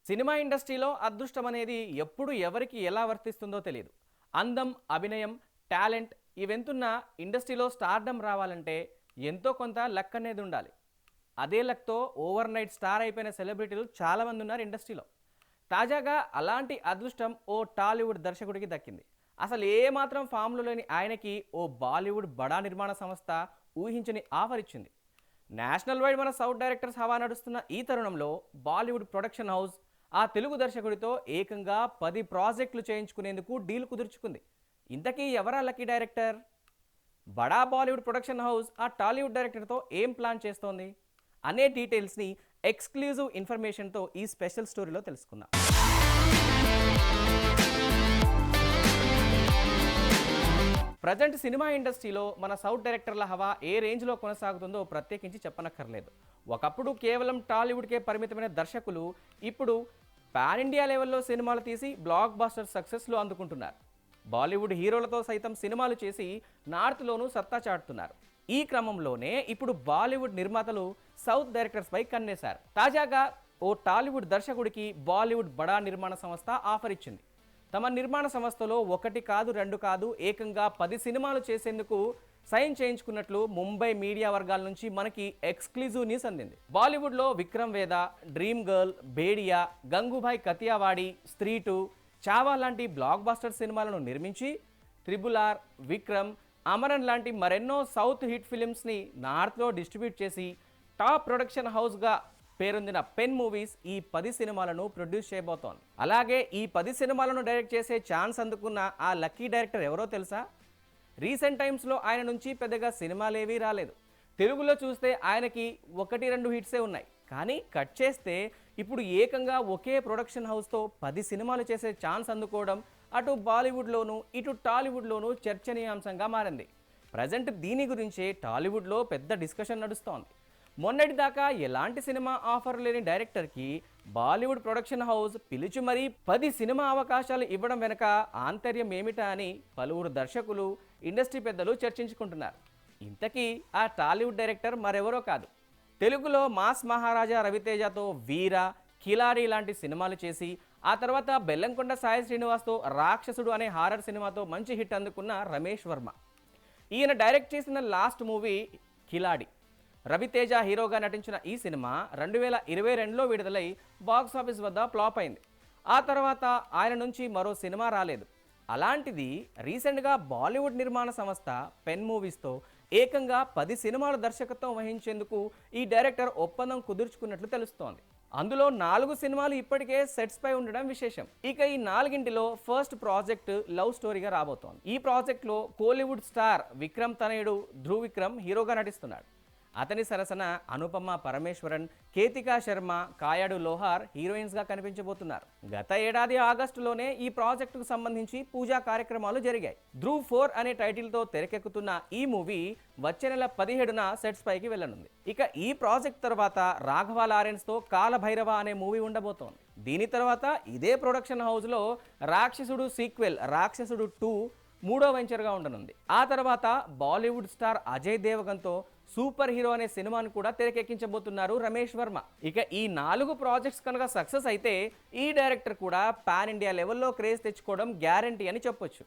Cinema ఇండస్ట్రీలో అదృష్టం అనేది ఎప్పుడు ఎవరికి ఎలా వర్తిస్తుందో తెలియదు. అందం, అభినయం, టాలెంట్ ఇవెంతున్నా ఇండస్ట్రీలో స్టార్డమ్ రావాలంటే ఎంతో కొంత లక్ అనేది ఉండాలి. అదే లక్తో ఓవర్ నైట్ స్టార్ అయిపోయిన సెలబ్రిటీలు చాలామంది ఉన్నారు ఇండస్ట్రీలో. తాజాగా అలాంటి అదృష్టం ఓ టాలీవుడ్ దర్శకుడికి దక్కింది. అసలు ఏమాత్రం ఫామ్లో లేని ఆయనకి ఓ బాలీవుడ్ బడా నిర్మాణ సంస్థ ఊహించని ఆఫర్ ఇచ్చింది. నేషనల్ వైడ్ మన సౌత్ డైరెక్టర్స్ హవా నడుస్తున్న ఈ తరుణంలో బాలీవుడ్ ప్రొడక్షన్ హౌస్ ఆ తెలుగు దర్శకుడితో ఏకంగా 10 ప్రాజెక్టులు చేయించుకునేందుకు డీల్ కుదుర్చుకుంది. ఇంతకీ ఎవరా లక్కీ డైరెక్టర్? బడా బాలీవుడ్ ప్రొడక్షన్ హౌస్ ఆ టాలీవుడ్ డైరెక్టర్తో ఏం ప్లాన్ చేస్తోంది అనే డీటెయిల్స్ని ఎక్స్క్లూజివ్ ఇన్ఫర్మేషన్తో ఈ స్పెషల్ స్టోరీలో తెలుసుకుందాం. ప్రజెంట్ సినిమా ఇండస్ట్రీలో మన సౌత్ డైరెక్టర్ల హవా ఏ రేంజ్లో కొనసాగుతుందో ప్రత్యేకించి చెప్పనక్కర్లేదు. ఒకప్పుడు కేవలం టాలీవుడ్కే పరిమితమైన దర్శకులు ఇప్పుడు పాన్ ఇండియా లెవెల్లో సినిమాలు తీసి బ్లాక్ బాస్టర్ సక్సెస్లు అందుకుంటున్నారు. బాలీవుడ్ హీరోలతో సైతం సినిమాలు చేసి నార్త్లోనూ సత్తా చాటుతున్నారు. ఈ క్రమంలోనే ఇప్పుడు బాలీవుడ్ నిర్మాతలు సౌత్ డైరెక్టర్స్పై కన్నేశారు. తాజాగా ఓ టాలీవుడ్ దర్శకుడికి బాలీవుడ్ బడా నిర్మాణ సంస్థ ఆఫర్ ఇచ్చింది. తమ నిర్మాణ సంస్థలో 1 కాదు 2 కాదు ఏకంగా 10 సినిమాలు చేసేందుకు సైన్ చేయించుకున్నట్లు ముంబై మీడియా వర్గాల నుంచి మనకి ఎక్స్క్లూజివ్ న్యూస్ అందింది. బాలీవుడ్లో విక్రమ్ వేద, డ్రీమ్ గర్ల్, బేడియా, గంగూభాయ్ కతియావాడి, స్త్రీ 2, చావా లాంటి బ్లాక్ బాస్టర్ సినిమాలను నిర్మించి RRR, విక్రమ్, అమరన్ లాంటి మరెన్నో సౌత్ హిట్ ఫిలిమ్స్ని నార్త్లో డిస్ట్రిబ్యూట్ చేసి టాప్ ప్రొడక్షన్ హౌస్గా పేరొందిన పెన్ మూవీస్ ఈ 10 సినిమాలను ప్రొడ్యూస్ చేయబోతోంది. అలాగే ఈ 10 సినిమాలను డైరెక్ట్ చేసే ఛాన్స్ అందుకున్న ఆ లక్కీ డైరెక్టర్ ఎవరో తెలుసా? రీసెంట్ టైమ్స్లో ఆయన నుంచి పెద్దగా సినిమాలేవీ రాలేదు. తెలుగులో చూస్తే ఆయనకి 1-2 హిట్సే ఉన్నాయి. కానీ కట్ చేస్తే ఇప్పుడు ఏకంగా ఒకే ప్రొడక్షన్ హౌస్తో 10 సినిమాలు చేసే ఛాన్స్ అందుకోవడం అటు బాలీవుడ్లోనూ ఇటు టాలీవుడ్లోనూ చర్చనీయాంశంగా మారింది. ప్రజెంట్ దీని గురించే టాలీవుడ్లో పెద్ద డిస్కషన్ నడుస్తోంది. మొన్నటిదాకా ఎలాంటి సినిమా ఆఫర్ లేని డైరెక్టర్కి బాలీవుడ్ ప్రొడక్షన్ హౌస్ పిలిచి మరీ 10 సినిమా అవకాశాలు ఇవ్వడం వెనక ఆంతర్యం ఏమిటా అని పలువురు దర్శకులు, ఇండస్ట్రీ పెద్దలు చర్చించుకుంటున్నారు. ఇంతకీ ఆ టాలీవుడ్ డైరెక్టర్ మరెవరో కాదు, తెలుగులో మాస్ మహారాజా రవితేజతో వీర, కిలాడి లాంటి సినిమాలు చేసి ఆ తర్వాత బెల్లంకొండ సాయి శ్రీనివాస్తో రాక్షసుడు అనే హారర్ సినిమాతో మంచి హిట్ అందుకున్న రమేష్ వర్మ. ఈయన డైరెక్ట్ చేసిన లాస్ట్ మూవీ కిలాడి. రవితేజ హీరోగా నటించిన ఈ సినిమా 2022లో విడుదలై బాక్సాఫీస్ వద్ద ఫ్లాప్ అయింది. ఆ తర్వాత ఆయన నుంచి మరో సినిమా రాలేదు. అలాంటిది రీసెంట్గా బాలీవుడ్ నిర్మాణ సంస్థ పెన్ మూవీస్తో ఏకంగా 10 సినిమాల దర్శకత్వం వహించేందుకు ఈ డైరెక్టర్ ఒప్పందం కుదుర్చుకున్నట్లు తెలుస్తోంది. అందులో 4 సినిమాలు ఇప్పటికే సెట్స్పై ఉండడం విశేషం. ఇక ఈ 4గింటిలో ఫస్ట్ ప్రాజెక్ట్ లవ్ స్టోరీగా రాబోతోంది. ఈ ప్రాజెక్ట్లో కోలీవుడ్ స్టార్ విక్రమ్ తనయుడు ధ్రువ్ విక్రమ్ హీరోగా నటిస్తున్నాడు. అతని సరసన అనుపమ పరమేశ్వరన్, కేతికా శర్మ, కాయాడు లోహార్ హీరోయిన్స్గా కనిపించబోతున్నారు. గత ఏడాది ఆగస్టులోనే ఈ ప్రాజెక్టుకు సంబంధించి పూజా కార్యక్రమాలు జరిగాయి. ధ్రువ్ 4 అనే టైటిల్తో తెరకెక్కుతున్న ఈ మూవీ వచ్చే నెల 17న సెట్స్ పైకి వెళ్ళనుంది. ఇక ఈ ప్రాజెక్ట్ తర్వాత రాఘవ లారెన్స్తో కాలభైరవ అనే మూవీ ఉండబోతోంది. దీని తర్వాత ఇదే ప్రొడక్షన్ హౌస్లో రాక్షసుడు సీక్వెల్ రాక్షసుడు 2 మూడో వెంచర్గా ఉండనుంది. ఆ తర్వాత బాలీవుడ్ స్టార్ అజయ్ దేవగన్తో సూపర్ హీరో అనే సినిమాను కూడా తెరకెక్కించబోతున్నారు రమేష్ వర్మ. ఇక ఈ 4 ప్రాజెక్ట్స్ కనుక సక్సెస్ అయితే ఈ డైరెక్టర్ కూడా పాన్ ఇండియా లెవెల్లో క్రేజ్ తెచ్చుకోవడం గ్యారంటీ అని చెప్పొచ్చు.